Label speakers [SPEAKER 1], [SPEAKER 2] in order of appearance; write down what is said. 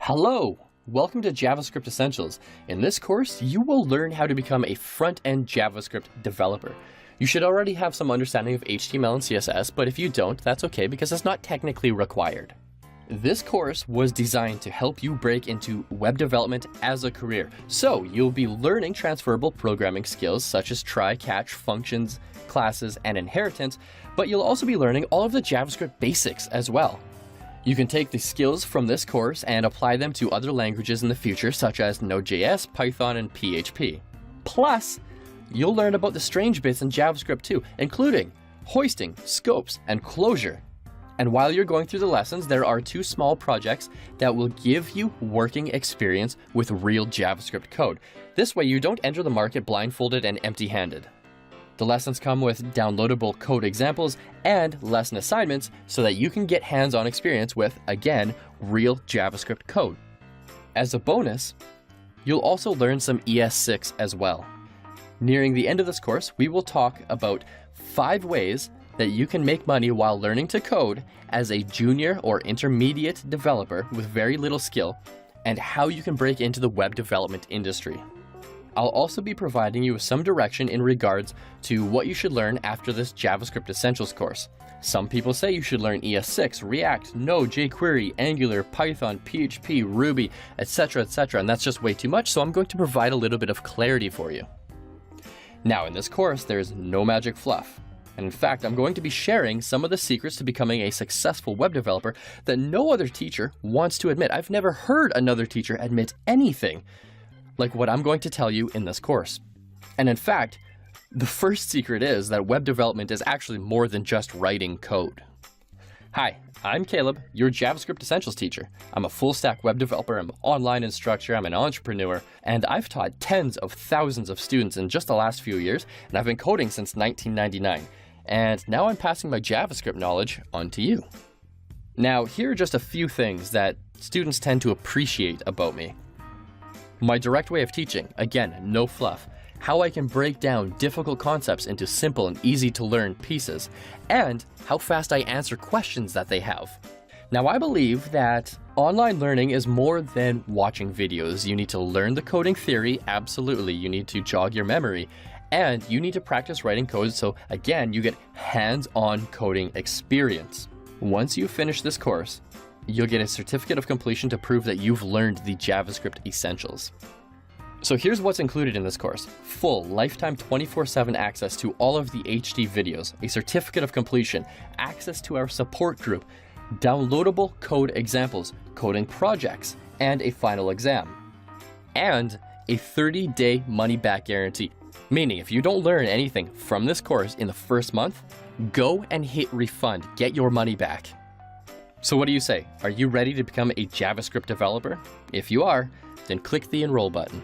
[SPEAKER 1] Hello! Welcome to JavaScript Essentials. In this course, you will learn how to become a front-end JavaScript developer. You should already have some understanding of HTML and CSS, but if you don't, that's okay because it's not technically required. This course was designed to help you break into web development as a career. So you'll be learning transferable programming skills such as try, catch, functions, classes, and inheritance, but you'll also be learning all of the JavaScript basics as well. You can take the skills from this course and apply them to other languages in the future, such as Node.js, Python, and PHP. Plus, you'll learn about the strange bits in JavaScript too, including hoisting, scopes, and closure. And while you're going through the lessons, there are two small projects that will give you working experience with real JavaScript code. This way you don't enter the market blindfolded and empty-handed. The lessons come with downloadable code examples and lesson assignments so that you can get hands-on experience with, again, real JavaScript code. As a bonus, you'll also learn some ES6 as well. Nearing the end of this course, we will talk about 5 ways that you can make money while learning to code as a junior or intermediate developer with very little skill, and how you can break into the web development industry. I'll also be providing you with some direction in regards to what you should learn after this JavaScript Essentials course. Some people say you should learn ES6, React, Node, jQuery, Angular, Python, PHP, Ruby, etc., and that's just way too much, so I'm going to provide a little bit of clarity for you. Now, in this course, there's no magic fluff. And in fact, I'm going to be sharing some of the secrets to becoming a successful web developer that no other teacher wants to admit. I've never heard another teacher admit anything like what I'm going to tell you in this course. And in fact, the first secret is that web development is actually more than just writing code. Hi, I'm Caleb, your JavaScript Essentials teacher. I'm a full-stack web developer, I'm an online instructor, I'm an entrepreneur, and I've taught tens of thousands of students in just the last few years, and I've been coding since 1999. And now I'm passing my JavaScript knowledge on to you. Now, here are just a few things that students tend to appreciate about me. My direct way of teaching, again, no fluff, how I can break down difficult concepts into simple and easy to learn pieces, and how fast I answer questions that they have. Now, I believe that online learning is more than watching videos. You need to learn the coding theory, absolutely. You need to jog your memory, and you need to practice writing code so, again, you get hands-on coding experience. Once you finish this course, you'll get a certificate of completion to prove that you've learned the JavaScript essentials. So here's what's included in this course. Full lifetime 24/7 access to all of the HD videos, a certificate of completion, access to our support group, downloadable code examples, coding projects, and a final exam. And a 30-day money-back guarantee. Meaning if you don't learn anything from this course in the first month, go and hit refund, get your money back. So what do you say? Are you ready to become a JavaScript developer? If you are, then click the enroll button.